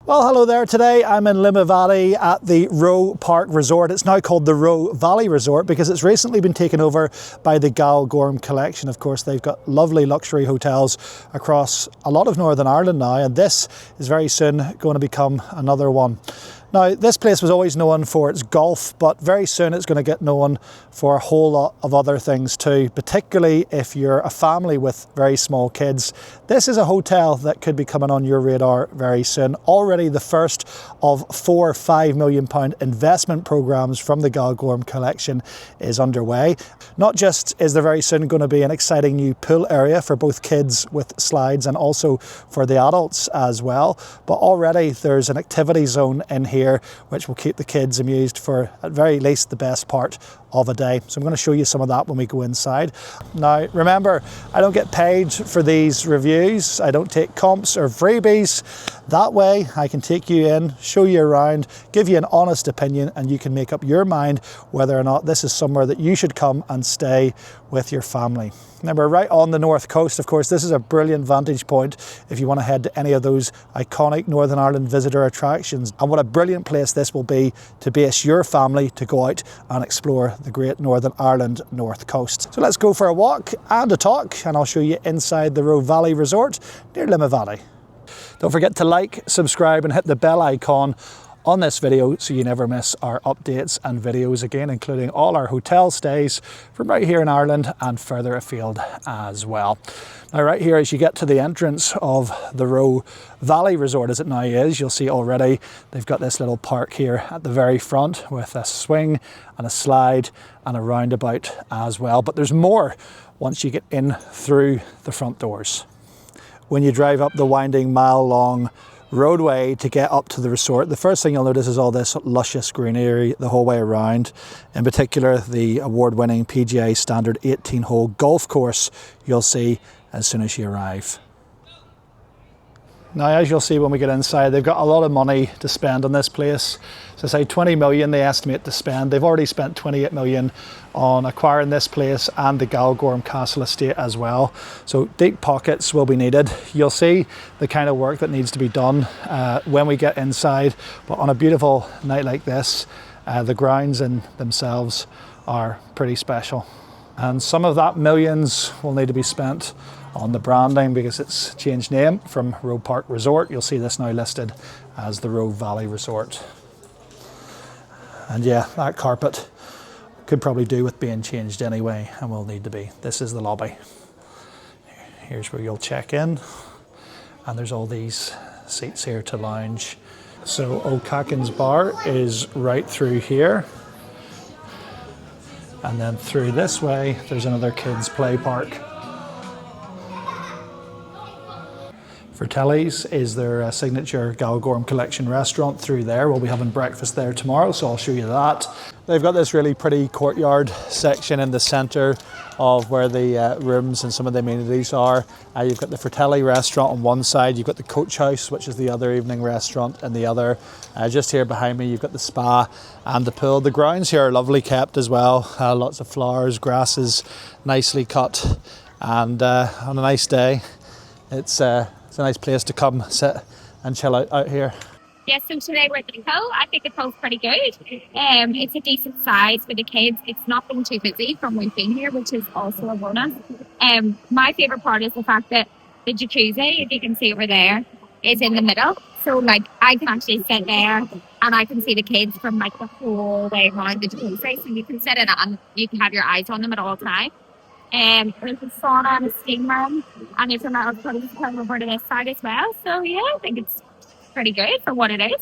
Well, hello there. Today I'm in Limavady at the Roe Park Resort. It's now called the Roe Valley Resort because it's recently been taken over by the Galgorm Collection. Of course, they've got lovely luxury hotels across a lot of Northern Ireland now, and this is very soon going to become another one. Now, this place was always known for its golf, but very soon it's going to get known for a whole lot of other things too, particularly if you're a family with very small kids. This is a hotel that could be coming on your radar very soon. Already the first of 4 £5 million investment programs from the Galgorm Collection is underway. Not just is there very soon going to be an exciting new pool area for both kids with slides and also for the adults as well, but already there's an activity zone in here which will keep the kids amused for at very least the best part of a day. So I'm going to show you some of that when we go inside. Now remember, I don't get paid for these reviews. I don't take comps or freebies. That way I can take you in, show you around, give you an honest opinion, and you can make up your mind whether or not this is somewhere that you should come and stay with your family. Now we're right on the north coast. Of course, this is a brilliant vantage point if you want to head to any of those iconic Northern Ireland visitor attractions. And what a brilliant place this will be to base your family to go out and explore the great Northern Ireland north coast. So let's go for a walk and a talk, and I'll show you inside the Roe Valley Resort near Limavady. Don't forget to like, subscribe and hit the bell icon on this video so you never miss our updates and videos, again including all our hotel stays from right here in Ireland and further afield as well. Now right here, as you get to the entrance of the Roe Valley Resort as it now is, you'll see already they've got this little park here at the very front with a swing and a slide and a roundabout as well. But there's more once you get in through the front doors. When you drive up the winding mile-long roadway to get up to the resort, the first thing you'll notice is all this luscious greenery the whole way around. In particular, the award-winning PGA standard 18-hole golf course you'll see as soon as you arrive. Now, as you'll see when we get inside, they've got a lot of money to spend on this place. So say 20 million they estimate to spend. They've already spent 28 million on acquiring this place and the Galgorm Castle estate as well. So deep pockets will be needed. You'll see the kind of work that needs to be done when we get inside. But on a beautiful night like this, the grounds in themselves are pretty special. And some of that millions will need to be spent on the branding because it's changed name from Roe Park Resort. You'll see this now listed as the Roe Valley Resort. And yeah, that carpet could probably do with being changed anyway and will need to be. This is the lobby. Here's where you'll check in, and there's all these seats here to lounge. So O'Cacan's Bar is right through here. And then through this way, there's another kids' play park. Fratellis is their signature Galgorm Collection restaurant through there. We'll be having breakfast there tomorrow, so I'll show you that. They've got this really pretty courtyard section in the centre of where the rooms and some of the amenities are. You've got the Fratelli restaurant on one side, you've got the Coach House, which is the other evening restaurant, and the other. Just here behind me, you've got the spa and the pool. The grounds here are lovely kept as well. Lots of flowers, grasses, nicely cut, and on a nice day, it's a nice place to come sit and chill out here. Yes, so today we're at the pool. I think the pool's pretty good. It's a decent size for the kids. It's not been too busy from we've been here, which is also a bonus. My favourite part is the fact that the jacuzzi, if you can see over there, is in the middle. So like I can actually sit there and I can see the kids from like the whole way around the jacuzzi. So you can sit in it and you can have your eyes on them at all times. There's a sauna and a steam room, and there's a metal pudding to come over to this side as well. So yeah, I think it's pretty good for what it is.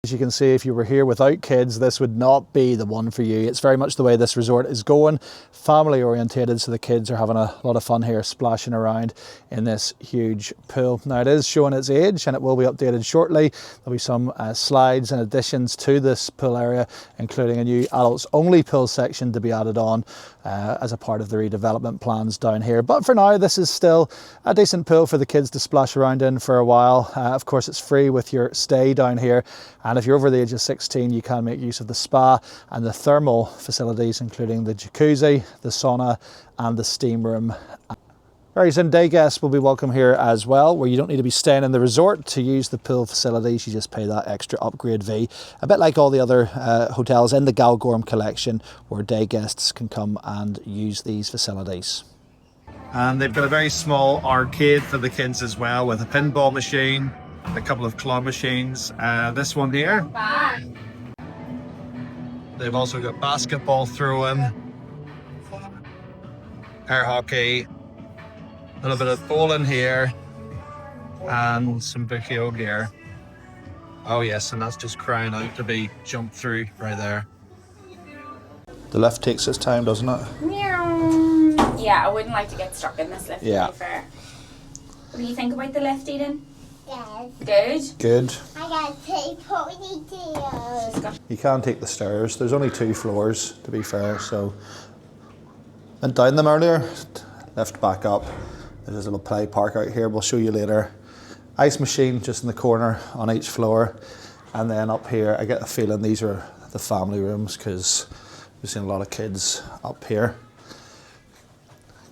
As you can see, if you were here without kids, this would not be the one for you. It's very much the way this resort is going, family orientated, so the kids are having a lot of fun here splashing around in this huge pool. Now it is showing its age and it will be updated shortly. There'll be some slides and additions to this pool area, including a new adults only pool section to be added on as a part of the redevelopment plans down here. But for now, this is still a decent pool for the kids to splash around in for a while. Of course, it's free with your stay down here. And if you're over the age of 16, you can make use of the spa and the thermal facilities, including the jacuzzi, the sauna and the steam room. Very soon, day guests will be welcome here as well, where you don't need to be staying in the resort to use the pool facilities. You just pay that extra upgrade fee, a bit like all the other hotels in the Galgorm Collection, where day guests can come and use these facilities. And they've got a very small arcade for the kids as well, with a pinball machine, a couple of claw machines. This one here. They've also got basketball throwing, air hockey, a little bit of bowling here, and some bookie here. Oh yes, and that's just crying out to be jumped through right there. The lift takes its time, doesn't it? Yeah, I wouldn't like to get stuck in this lift, to be fair. What do you think about the lift, Eden? Good. Good. I got 2 ponytails. You can take the stairs. There's only 2 floors, to be fair, so. Went down them earlier, lift back up. There's a little play park out here, we'll show you later. Ice machine just in the corner on each floor. And then up here, I get the feeling these are the family rooms, because we've seen a lot of kids up here.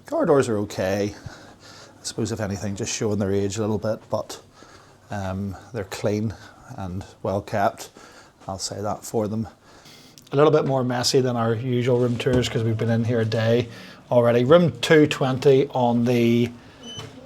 Corridors are okay. I suppose if anything, just showing their age a little bit, but they're clean and well kept. I'll say that for them. A little bit more messy than our usual room tours, because we've been in here a day already. Room 220 on the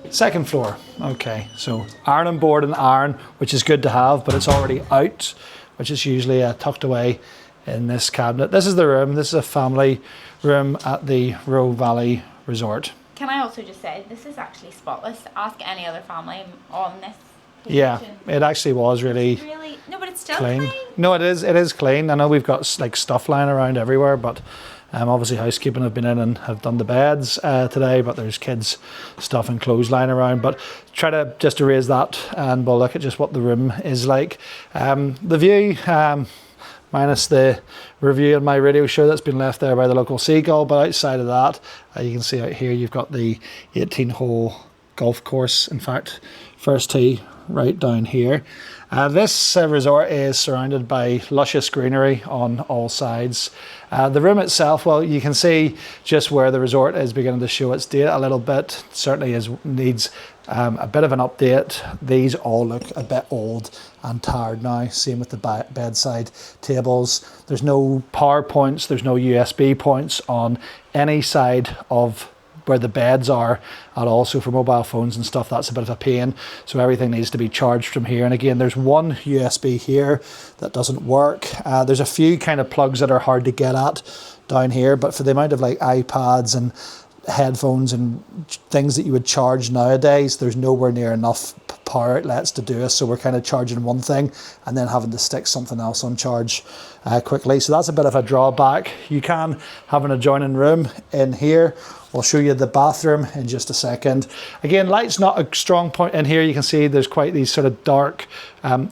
2nd floor. Okay, so ironing board and iron, which is good to have, but it's already out, which is usually tucked away in this cabinet. This is the room. This is a family room at the Roe Valley Resort. Can I also just say, this is actually spotless. Ask any other family on this position. Yeah, it actually was really no, but it's still clean. No, it is clean. I know we've got like stuff lying around everywhere, but obviously housekeeping have been in and have done the beds today, but there's kids stuff and clothes lying around. But try to just erase that, and we'll look at just what the room is like. The view, minus the review on my radio show that's been left there by the local seagull, but outside of that, you can see out here you've got the 18-hole golf course. In fact, first tee right down here. This resort is surrounded by luscious greenery on all sides. The room itself, well, you can see just where the resort is beginning to show its date a little bit. Certainly needs a bit of an update. These all look a bit old and tired now. Same with the bedside tables. There's no power points, there's no USB points on any side of where the beds are at all. So for mobile phones and stuff, that's a bit of a pain. So everything needs to be charged from here. And again, there's one USB here that doesn't work. There's a few kind of plugs that are hard to get at down here, but for the amount of like iPads and headphones and things that you would charge nowadays, there's nowhere near enough power outlets to do it. So we're kind of charging one thing and then having to stick something else on charge quickly. So that's a bit of a drawback. You can have an adjoining room in here. We'll show you the bathroom in just a second. Again, light's not a strong point in here. You can see there's quite these sort of dark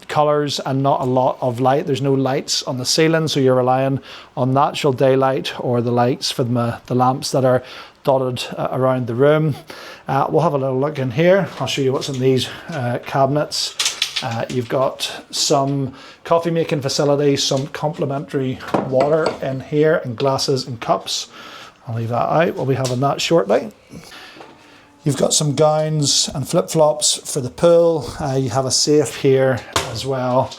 colours and not a lot of light. There's no lights on the ceiling, so you're relying on natural daylight or the lights from the lamps that are dotted around the room. We'll have a little look in here. I'll show you what's in these cabinets. You've got some coffee making facilities, some complimentary water in here, and glasses and cups. I'll leave that out. We'll be having that shortly. You've got some gowns and flip-flops for the pool. You have a safe here as well.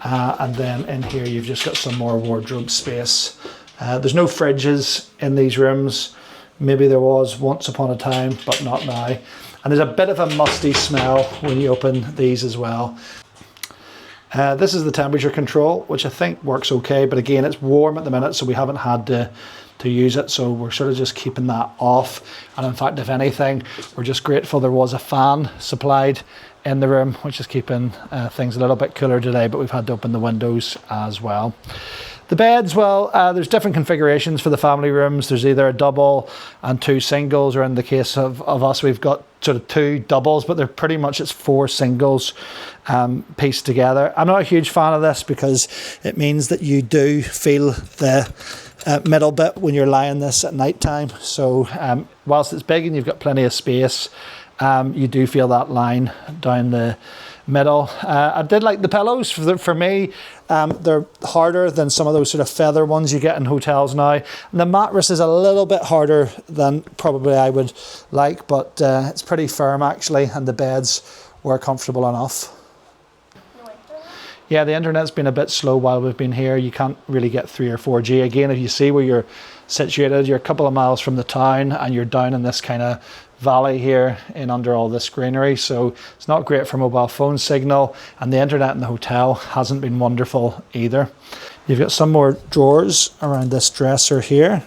And then in here you've just got some more wardrobe space. There's no fridges in these rooms. Maybe there was once upon a time, but not now. And there's a bit of a musty smell when you open these as well. This is the temperature control, which I think works okay, but again, it's warm at the minute, so we haven't had to use it, so we're sort of just keeping that off. And in fact, if anything, we're just grateful there was a fan supplied in the room, which is keeping things a little bit cooler today, but we've had to open the windows as well. The beds, well, there's different configurations for the family rooms. There's either a double and 2 singles, or in the case of us, we've got sort of 2 doubles, but they're pretty much, it's 4 singles pieced together. I'm not a huge fan of this because it means that you do feel the middle bit when you're lying this at night time. So whilst it's big and you've got plenty of space, you do feel that line down the middle. I did like the pillows. For me, they're harder than some of those sort of feather ones you get in hotels now. And the mattress is a little bit harder than probably I would like, but it's pretty firm actually, and the beds were comfortable enough. Yeah, the internet's been a bit slow while we've been here. You can't really get 3 or 4G. Again, if you see where you're situated, you're a couple of miles from the town and you're down in this kind of valley here in under all this greenery. So it's not great for mobile phone signal, and the internet in the hotel hasn't been wonderful either. You've got some more drawers around this dresser here.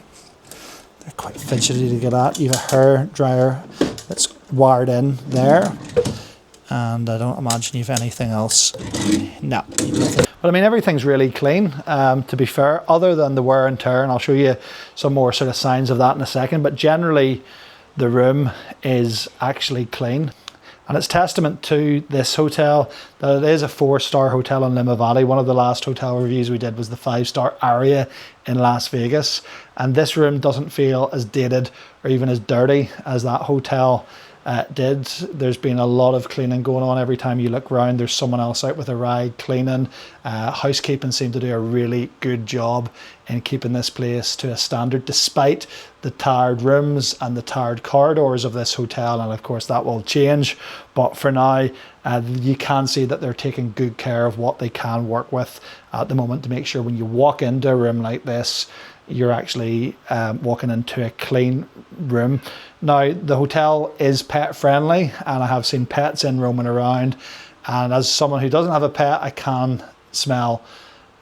They're quite fidgety to get at. You have a hair dryer that's wired in there. And I don't imagine you've anything else. No, nothing. But I mean, everything's really clean, to be fair, other than the wear and tear. And I'll show you some more sort of signs of that in a second. But generally, the room is actually clean. And it's testament to this hotel that it is a 4-star hotel in Limavady. One of the last hotel reviews we did was the 5-star Aria in Las Vegas. And this room doesn't feel as dated or even as dirty as that hotel did. There's been a lot of cleaning going on. Every time you look around, there's someone else out with a rag cleaning. Housekeeping seem to do a really good job in keeping this place to a standard, despite the tired rooms and the tired corridors of this hotel. And of course that will change, but for now you can see that they're taking good care of what they can work with at the moment to make sure when you walk into a room like this, you're actually walking into a clean room. Now, the hotel is pet friendly, and I have seen pets in roaming around. And as someone who doesn't have a pet, I can smell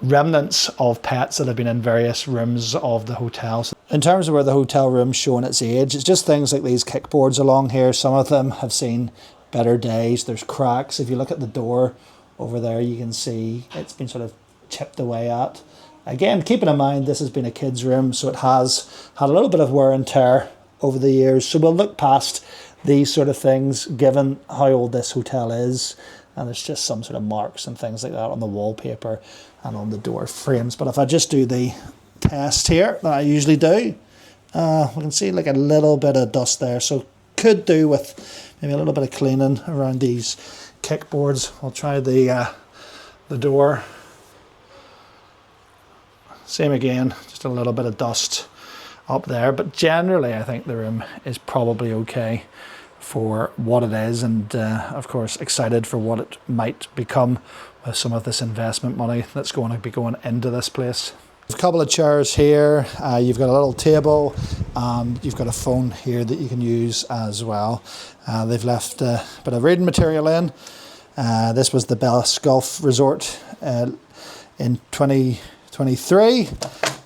remnants of pets that have been in various rooms of the hotel. In terms of where the hotel room's showing its age, it's just things like these kickboards along here. Some of them have seen better days. There's cracks. If you look at the door over there, you can see it's been sort of chipped away at. Again, keeping in mind this has been a kid's room, so it has had a little bit of wear and tear over the years. So we'll look past these sort of things given how old this hotel is. And there's just some sort of marks and things like that on the wallpaper and on the door frames. But if I just do the test here that I usually do, we can see like a little bit of dust there. So could do with maybe a little bit of cleaning around these kickboards. I'll try the door. Same again, just a little bit of dust up there. But generally, I think the room is probably okay for what it is. And of course, excited for what it might become with some of this investment money that's going to be going into this place. A couple of chairs here. You've got a little table, and you've got a phone here that you can use as well. They've left a bit of reading material in. This was the Best Golf Resort in 2023, a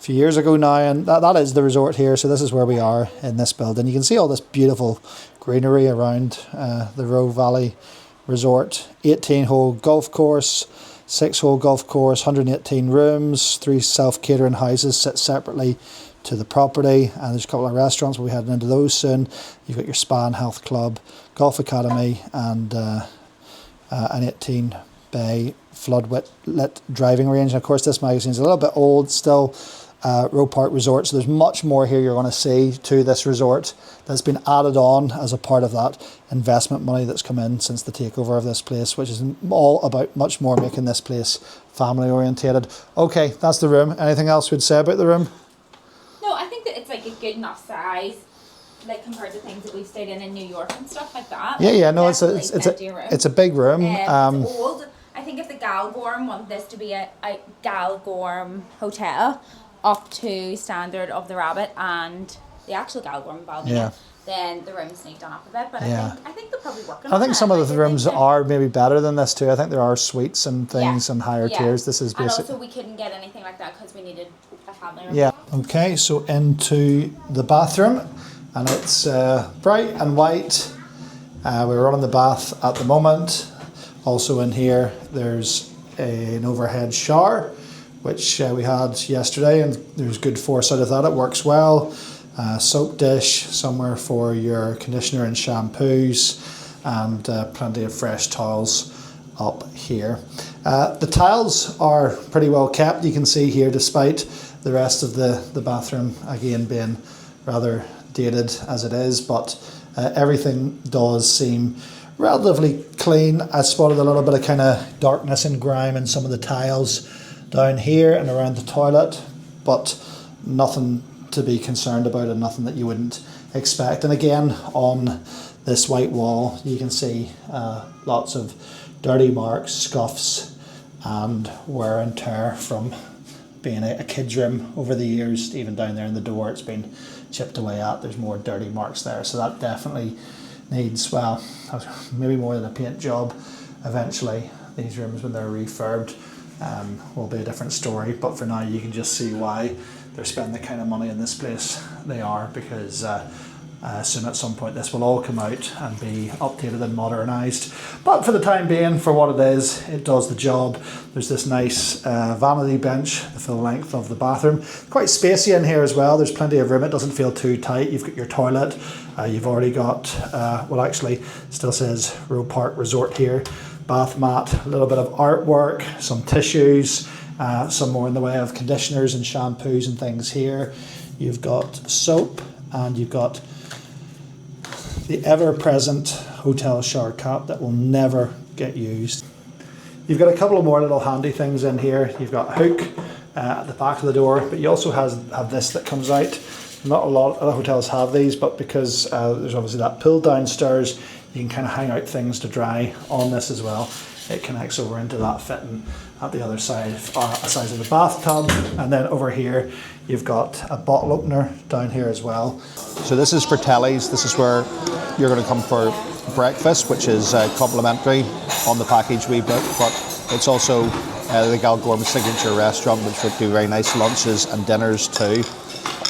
few years ago now, and that is the resort here. So this is where we are in this building. You can see all this beautiful greenery around the Roe Valley Resort. 18-hole golf course, 6-hole golf course, 118 rooms, 3 self-catering houses sit separately to the property, and there's a couple of restaurants. We'll be heading into those soon. You've got your spa and health club, golf academy, and an 18-bay flood-lit driving range. And of course, this magazine's a little bit old still. Roe Park Resort. So there's much more here you're going to see to this resort that's been added on as a part of that investment money that's come in since the takeover of this place, which is all about much more making this place family orientated. Okay, that's the room. Anything else we'd say about the room? No, I think that it's like a good enough size, like compared to things that we've stayed in New York and stuff like that. Yeah, no, it's a big room. It's old. I think if the Galgorm wanted this to be a Galgorm hotel, up to standard of the Rabbit and the actual Galgorm balcony, then the rooms need done up a bit. But I think they're probably working on it. I think some of the rooms are maybe better than this too. I think there are suites and things and higher tiers. This is basic. And also we couldn't get anything like that because we needed a family room. Yeah. Okay, so into the bathroom, and it's bright and white. We're running the bath at the moment. Also in here, there's an overhead shower, which we had yesterday, and there's good foresight of that. It works well. Soap dish, somewhere for your conditioner and shampoos, and plenty of fresh towels up here. The tiles are pretty well kept. You can see here, despite the rest of the bathroom again being rather dated as it is, but everything does seem relatively clean. I spotted a little bit of kind of darkness and grime in some of the tiles down here and around the toilet, but nothing to be concerned about and nothing that you wouldn't expect. And again, on this white wall you can see lots of dirty marks, scuffs and wear and tear from being a kid's room over the years. Even down there in the door it's been chipped away at. There's more dirty marks there, so that definitely needs, well, maybe more than a paint job. Eventually these rooms, when they're refurbed, will be a different story, but for now you can just see why they're spending the kind of money in this place they are, because soon at some point this will all come out and be updated and modernised. But for the time being, for what it is, it does the job. There's this nice vanity bench, the full length of the bathroom. Quite spacey in here as well. There's plenty of room. It doesn't feel too tight. You've got your toilet. You've already got, well actually, still says Roe Park Resort here. Bath mat, a little bit of artwork, some tissues, some more in the way of conditioners and shampoos and things here. You've got soap and you've got the ever-present hotel shower cap that will never get used. You've got a couple of more little handy things in here. You've got a hook at the back of the door, but you also have this that comes out. Not a lot of hotels have these, but because there's obviously that pull downstairs, you can kind of hang out things to dry on this as well. It connects over into that fitting at the other side, size of the bathtub. And then over here, you've got a bottle opener down here as well. So this is Fratelli's. This is where you're going to come for breakfast, which is complimentary on the package we booked, but it's also the Galgorm signature restaurant, which would do very nice lunches and dinners too.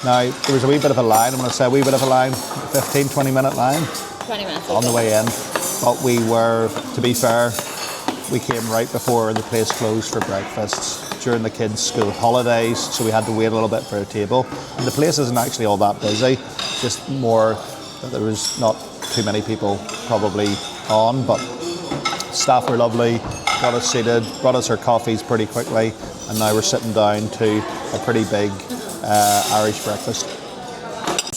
Now, there was a wee bit of a line. I'm going to say a wee bit of a line, 15, 20-minute line 20 minutes on the way in. But we were, to be fair, we came right before the place closed for breakfast during the kids' school holidays, so we had to wait a little bit for a table. And the place isn't actually all that busy, just more that there was not too many people probably on, but staff were lovely, got us seated, brought us our coffees pretty quickly, and now we're sitting down to a pretty big Irish breakfast.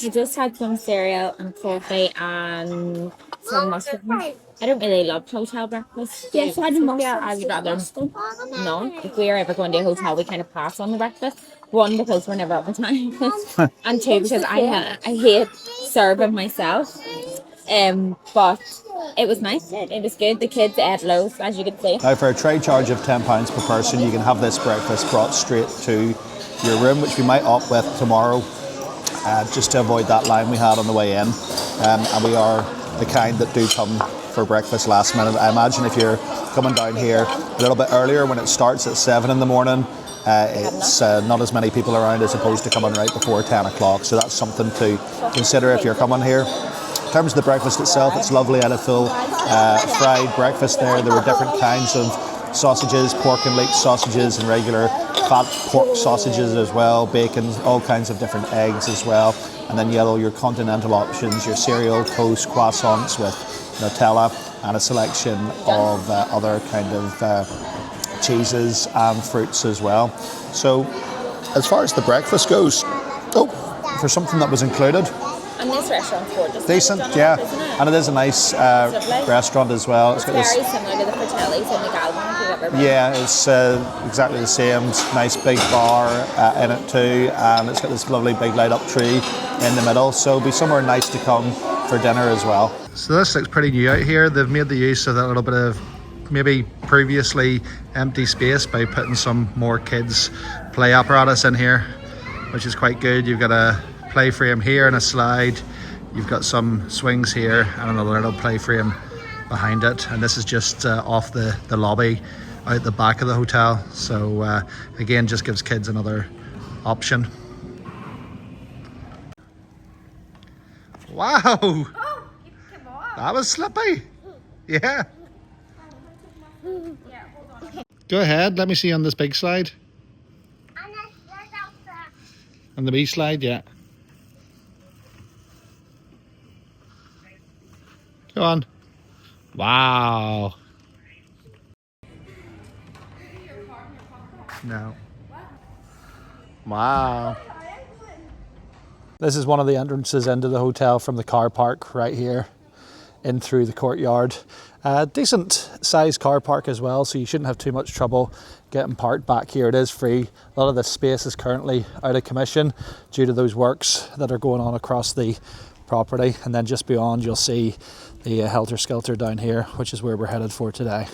We just had some cereal and coffee and some mushrooms. I don't really love hotel breakfast. Yes, I do. Yeah, I would rather none. If we are ever going to a hotel, we kind of pass on the breakfast. One, because we're never at the time, and two, because I hate serving myself. But it was nice. It was good. The kids ate loads, as you can see. Now, for a tray charge of £10 per person, you can have this breakfast brought straight to your room, which we might opt with tomorrow, just to avoid that line we had on the way in. And we are the kind that do come for breakfast last minute. I imagine if you're coming down here a little bit earlier, when it starts at 7 in the morning, it's not as many people around as opposed to coming right before 10 o'clock. So that's something to consider if you're coming here. In terms of the breakfast itself, it's lovely. I had a full fried breakfast there. There were different kinds of sausages, pork and leek sausages and regular fat pork sausages as well, bacon, all kinds of different eggs as well. And then you had all your continental options, your cereal, toast, croissants with Nutella, and a selection of other kind of cheeses and fruits as well. So as far as the breakfast goes, for something that was included, And this restaurant's gorgeous. decent, yeah, and it is a nice restaurant as well. It's very similar to the Fratellis and the Galgorm, if you've ever been. Yeah, it's exactly the same. It's nice big bar in it too, and it's got this lovely big light up tree in the middle, so it'll be somewhere nice to come for dinner as well. So this looks pretty new out here. They've made the use of that little bit of maybe previously empty space by putting some more kids play apparatus in here, which is quite good. You've got a play frame here and a slide. You've got some swings here and another little play frame behind it, and this is just off the lobby out the back of the hotel, so again, just gives kids another option. Wow, that was slippy. Yeah, go ahead, let me see on this big slide. On the wee slide, yeah. Go on. Wow. No. Wow. This is one of the entrances into the hotel from the car park right here. in through the courtyard. Decent sized car park as well, so you shouldn't have too much trouble getting parked back here. It is free. A lot of this space is currently out of commission due to those works that are going on across the property. And then just beyond, you'll see the Helter Skelter down here, which is where we're headed for today.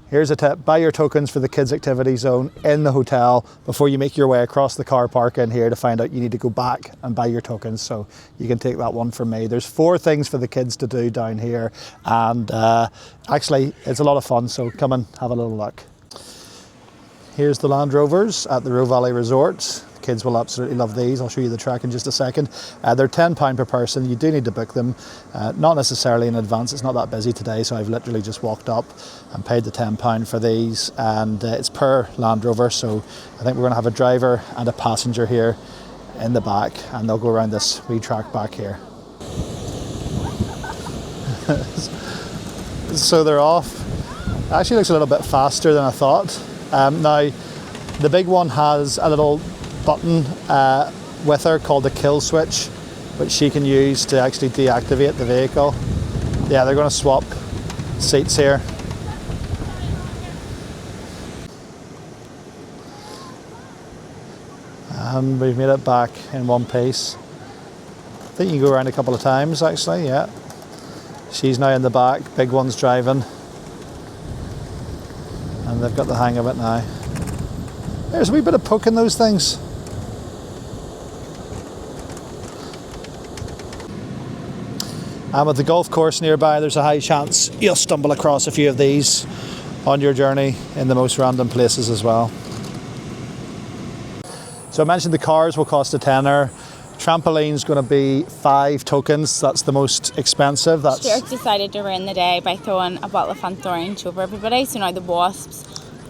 Here's a tip: buy your tokens for the kids activity zone in the hotel before you make your way across the car park in here to find out you need to go back and buy your tokens. So you can take that one from me. There's 4 things for the kids to do down here, and actually it's a lot of fun, so come and have a little look. Here's the Land Rovers at the Roe Valley Resort. Kids will absolutely love these. I'll show you the track in just a second. They're £10 per person. You do need to book them, not necessarily in advance. It's not that busy today, so I've literally just walked up and paid the £10 for these, and it's per Land Rover. So I think we're going to have a driver and a passenger here in the back, and they'll go around this wee track back here. So they're off. It actually looks a little bit faster than I thought. Now, the big one has a little button with her called the kill switch, which she can use to actually deactivate the vehicle. Yeah, they're going to swap seats here. And we've made it back in one piece. I think you can go around a couple of times actually, yeah. She's now in the back, big one's driving. And they've got the hang of it now. There's a wee bit of poke in those things. And with the golf course nearby, there's a high chance you'll stumble across a few of these on your journey in the most random places as well. So I mentioned the cars will cost a tenner. Trampoline's going to be 5 tokens. That's the most expensive. Stuart decided to ruin the day by throwing a bottle of Fanta Orange over everybody. So now the wasps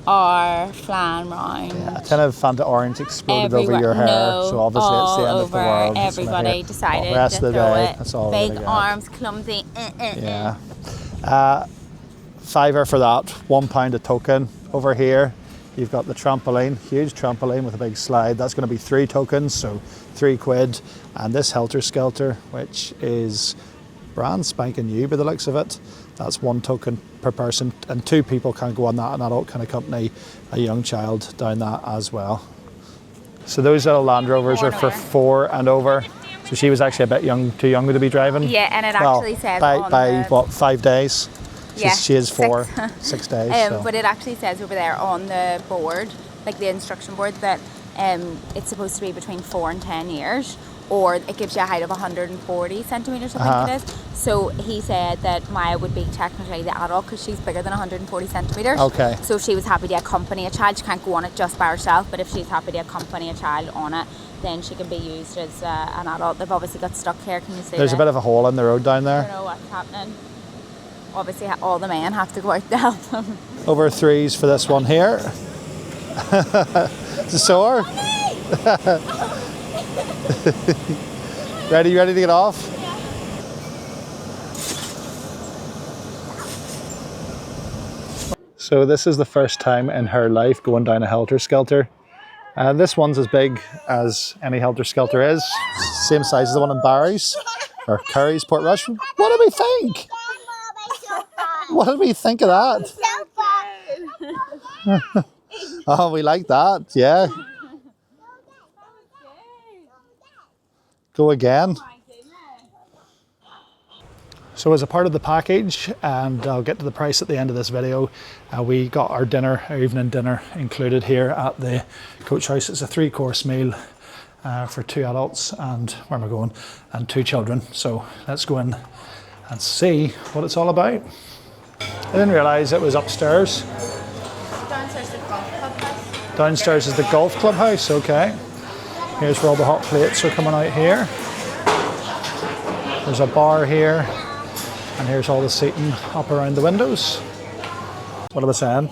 are flying round. Yeah, a tin of Fanta Orange exploded over your hair. No, so obviously it's the end of the world. Everybody decided rest to of the throw day, it. that's all Big arms, clumsy. Yeah. £5 for that, £1 a token. Over here, you've got the trampoline, huge trampoline with a big slide. That's going to be 3 tokens, so £3. And this Helter Skelter, which is brand spanking new by the looks of it, that's 1 token per person, and 2 people can go on that. An adult can accompany a young child down that as well. So those little Land Rovers are for 4 and over. So she was actually a bit young, too young to be driving. Yeah, and it actually says by what, 5 days? Yeah, she is 4, 6 days. So. But it actually says over there on the board, like the instruction board, that it's supposed to be between 4 and 10 years, or it gives you a height of 140 centimetres, I think it is. So he said that Maya would be technically the adult because she's bigger than 140 centimetres. Okay. So if she was happy to accompany a child, she can't go on it just by herself, but if she's happy to accompany a child on it, then she can be used as an adult. They've obviously got stuck here, can you see There's a bit of a hole in the road down there. I don't know what's happening. Obviously all the men have to go out to help them. Over 3s for this one here. Is it sore? Ready to get off? So this is the first time in her life going down a Helter Skelter. This one's as big as any Helter Skelter is. Same size as the one in Barry's or Curry's, Portrush. What do we think? What did we think of that? Oh, we like that, yeah. Go again. So as a part of the package, and I'll get to the price at the end of this video, we got our dinner, our evening dinner included here at the Coach House. It's a 3-course meal for 2 adults and, where am I going, and 2 children. So let's go in and see what it's all about. I didn't realise it was upstairs. Downstairs is the golf clubhouse. Downstairs is the golf clubhouse, okay. Here's where all the hot plates are coming out here. There's a bar here, and here's all the seating up around the windows. What am I saying?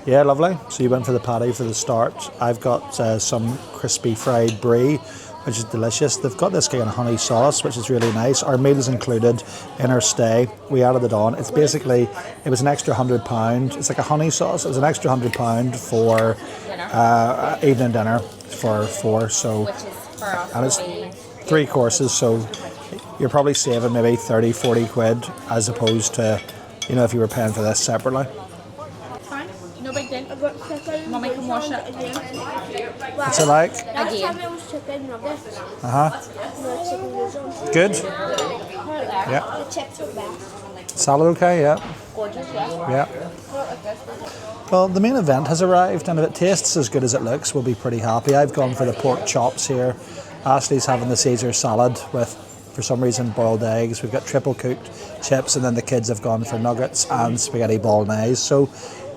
Yeah, lovely. So you went for the patty for the start. I've got some crispy fried brie, which is delicious. They've got this kind of honey sauce, which is really nice. Our meal is included in our stay. We added it on. It's basically, it was an extra £100. It's like a honey sauce. It was an extra £100 for evening dinner for 4. So, Which is for us, and it's 3 courses, so you're probably saving maybe 30, 40 quid as opposed to, you know, if you were paying for this separately. Fine. No big deal. Mommy can wash it. What's it like? Last time it was chicken nuggets. Good? Yeah. Yeah. The chips were best. Salad okay? Yeah. Gorgeous, yeah. Yeah. Well, the main event has arrived, and if it tastes as good as it looks, we'll be pretty happy. I've gone for the pork chops here. Ashley's having the Caesar salad with, for some reason, boiled eggs. We've got triple cooked chips, and then the kids have gone for nuggets and spaghetti bolognese. So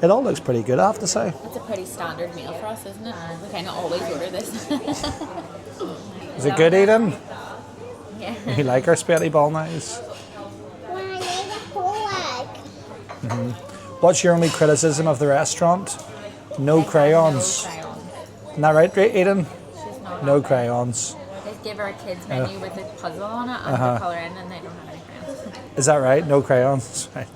it all looks pretty good, I have to say. It's a pretty standard meal for us, isn't it? We kind of always order this. Is it good, Eden? Yeah. You like our spaghetti bolognese? Well, I need a whole egg. What's your only criticism of the restaurant? No crayons. No crayons. Isn't that right, Eden? She's not No happy. crayons. They give her a kids menu with a puzzle on it and the colour in, and they don't have any crayons. Is that right? No crayons? Right.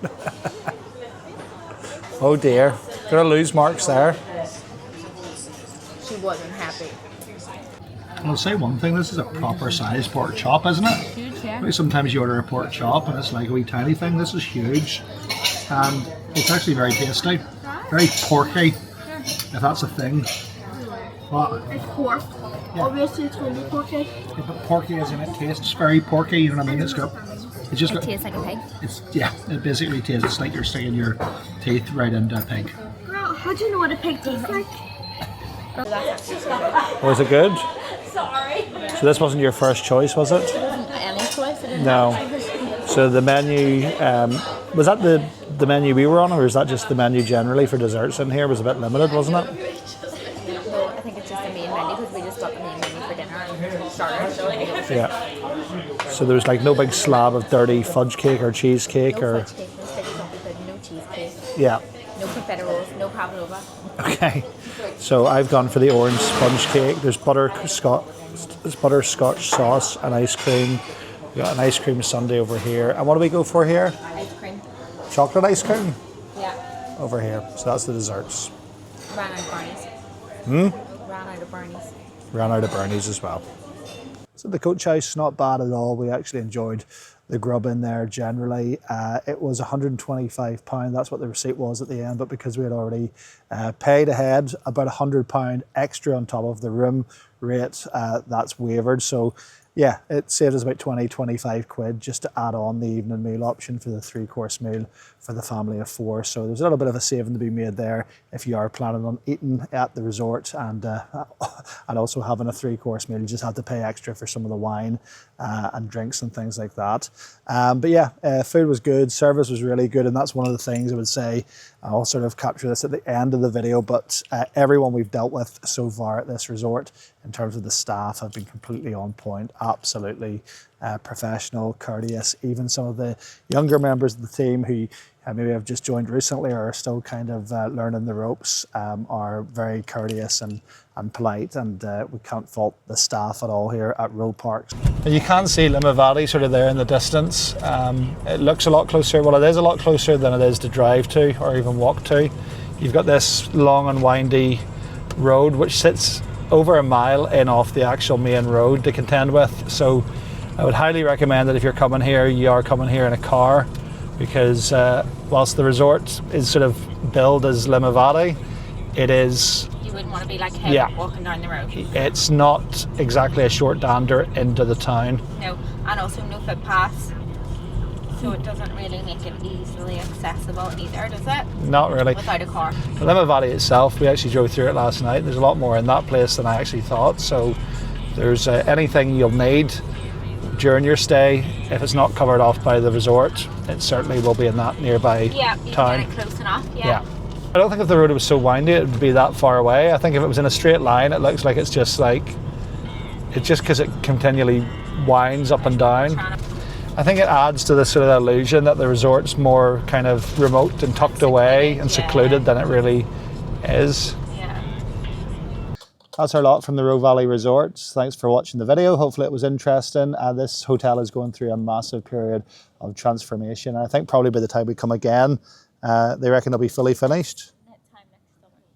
Oh dear. Gonna lose marks there. She wasn't happy. I'll say one thing, this is a proper sized pork chop, isn't it? Huge, yeah. Like sometimes you order a pork chop and it's like a wee tiny thing. This is huge. And it's actually very tasty. Very porky, if that's a thing. But, It's pork. Obviously, it's going to be porky. yeah, but porky as in it tastes very porky, you know what I mean? It's just It got, tastes like a pig. it basically tastes like you're sticking your teeth right into a pig. Girl, how do you know what a pig tastes like? Was it good? Sorry. So this wasn't your first choice, was it? Any choice? I didn't No. have. So the menu, was that the menu we were on, or is that just the menu generally for desserts in here? It was a bit limited, wasn't it? No, I think it's just the main menu because we just got the main menu for dinner and starters. Yeah. So there was like no big slab of dirty fudge cake or cheesecake No or... fudge cake, no sticky chocolate pudding, no cheesecake, Yeah. no confiteroles, no pavlova. Okay. So I've gone for the orange sponge cake. There's butterscotch sauce and ice cream. We got an ice cream sundae over here. And what do we go for here? Ice cream. Chocolate ice cream Yeah. over here. So that's the desserts. Ran out of Barney's. Ran out of Barney's. Ran out of brownies as well. So the coach house, not bad at all. We actually enjoyed the grub in there generally. It was £125. That's what the receipt was at the end, but because we had already paid ahead, about £100 extra on top of the room rate, that's waived. So yeah, it saved us about 20, 25 quid just to add on the evening meal option for the 3-course meal for the family of 4. So there's a little bit of a saving to be made there if you are planning on eating at the resort and also having a 3-course meal. You just have to pay extra for some of the wine and drinks and things like that. But yeah, food was good, service was really good, and that's one of the things I would say. I'll sort of capture this at the end of the video, but everyone we've dealt with so far at this resort in terms of the staff have been completely on point, absolutely professional, courteous. Even some of the younger members of the team who maybe have just joined recently or are still kind of learning the ropes are very courteous and polite, and we can't fault the staff at all here at Roe Park. And you can see Limavady sort of there in the distance. It looks a lot closer, well it is a lot closer than it is to drive to or even walk to. You've got this long and windy road which sits over a mile in off the actual main road to contend with. So I would highly recommend that if you're coming here, you are coming here in a car, because whilst the resort is sort of billed as Limavady, it is... You wouldn't want to be like him walking down the road. It's not exactly a short dander into the town. No, and also no footpaths. So it doesn't really make it easily accessible either, does it? Not really. Without a car. Limavady itself, we actually drove through it last night. There's a lot more in that place than I actually thought. So there's anything you'll need during your stay, if it's not covered off by the resort, it certainly will be in that nearby town. Get it close enough, yeah. I don't think if the road was so windy it would be that far away. I think if it was in a straight line, it looks like it's just because it continually winds up and down. I think it adds to the sort of illusion that the resort's more kind of remote and tucked away and secluded than it really is. That's our lot from the Roe Valley Resort. Thanks for watching the video. Hopefully it was interesting. This hotel is going through a massive period of transformation. I think probably by the time we come again, they reckon it'll be fully finished.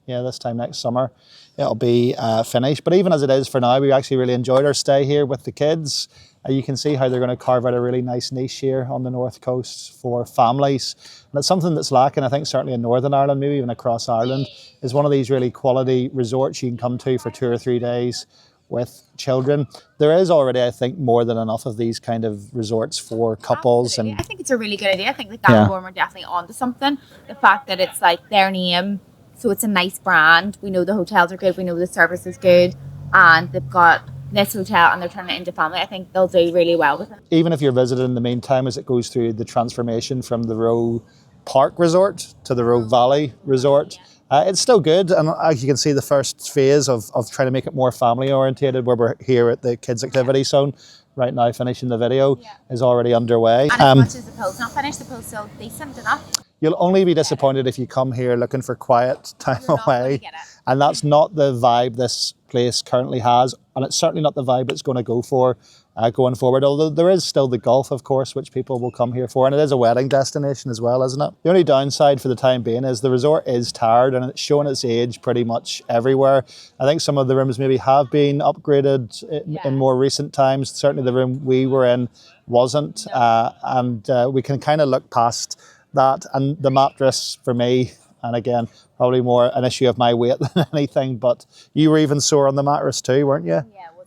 Yeah, this time next summer it'll be finished. But even as it is for now, we actually really enjoyed our stay here with the kids. You can see how they're going to carve out a really nice niche here on the north coast for families. And it's something that's lacking, I think, certainly in Northern Ireland, maybe even across Ireland, is one of these really quality resorts you can come to for 2 or 3 days with children. There is already, I think, more than enough of these kind of resorts for couples. Absolutely. And I think it's a really good idea. I think the Galgorm are definitely onto something. The fact that it's like their name, so it's a nice brand. We know the hotels are good. We know the service is good, and they've got this hotel and they're turning it into family. I think they'll do really well with it. even if you're visiting in the meantime, as it goes through the transformation from the Roe Park Resort to the Roe Valley Resort, it's still good. And as you can see, the first phase of trying to make it more family orientated, where we're here at the kids activity zone right now finishing the video, is already underway. And as much as the pool's not finished, the pool's still decent enough. You'll only be disappointed if you come here looking for quiet time You're not gonna away. get it. And that's not the vibe this place currently has. And it's certainly not the vibe it's going to go for going forward. Although there is still the golf, of course, which people will come here for. And it is a wedding destination as well, isn't it? The only downside for the time being is the resort is tired and it's showing its age pretty much everywhere. I think some of the rooms maybe have been upgraded in more recent times. Certainly the room we were in wasn't. And we can kind of look past that. And the mattress for me, and again, probably more an issue of my weight than anything, but you were even sore on the mattress too, weren't you?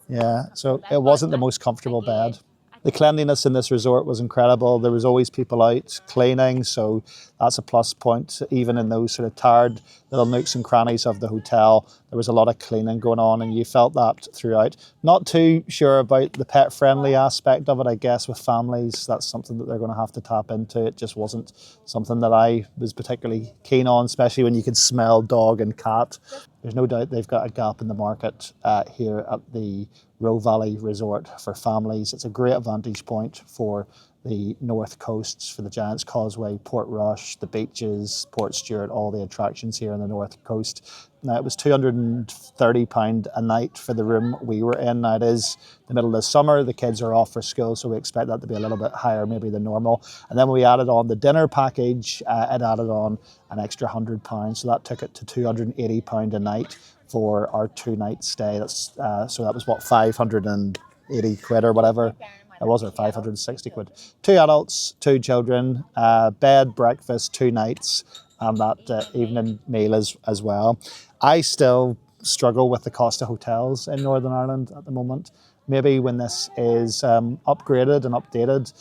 Yeah, so it wasn't the most comfortable bed. The cleanliness in this resort was incredible. There was always people out cleaning, so that's a plus point. Even in those sort of tired little nooks and crannies of the hotel, there was a lot of cleaning going on, and you felt that throughout. Not too sure about the pet-friendly aspect of it, I guess, with families. That's something that they're going to have to tap into. It just wasn't something that I was particularly keen on, especially when you could smell dog and cat. There's no doubt they've got a gap in the market here at the Roe Valley Resort for families. It's a great vantage point for the north coasts, for the Giant's Causeway, Portrush, the beaches, Portstewart, all the attractions here on the north coast. Now, it was £230 a night for the room we were in. Now, it is the middle of the summer. The kids are off for school, so we expect that to be a little bit higher maybe than normal. And then when we added on the dinner package, it added on an extra £100. So that took it to £280 a night for our 2-night stay. That's so that was what, 580 quid or whatever. It was, or 560 quid. 2 adults, 2 children, bed, breakfast, 2 nights, and that evening meal as well. I still struggle with the cost of hotels in Northern Ireland at the moment. Maybe when this is upgraded and updated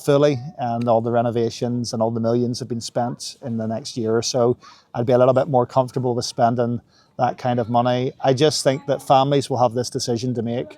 fully, and all the renovations and all the millions have been spent in the next year or so, I'd be a little bit more comfortable with spending that kind of money. I just think that families will have this decision to make.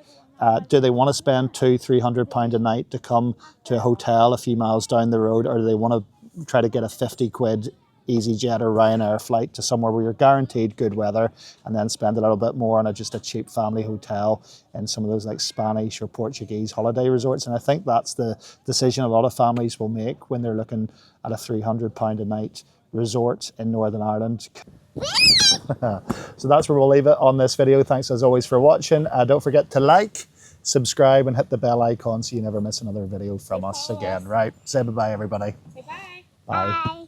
Do they want to spend £200-300 a night to come to a hotel a few miles down the road, or do they want to try to get a 50 quid EasyJet or Ryanair flight to somewhere where you're guaranteed good weather, and then spend a little bit more on just a cheap family hotel in some of those like Spanish or Portuguese holiday resorts? And I think that's the decision a lot of families will make when they're looking at a £300 a night resort in Northern Ireland. So that's where we'll leave it on this video. Thanks as always for watching. Don't forget to like, subscribe, and hit the bell icon so you never miss another video from us again. Right, say bye-bye, everybody. Say bye. Bye. Bye.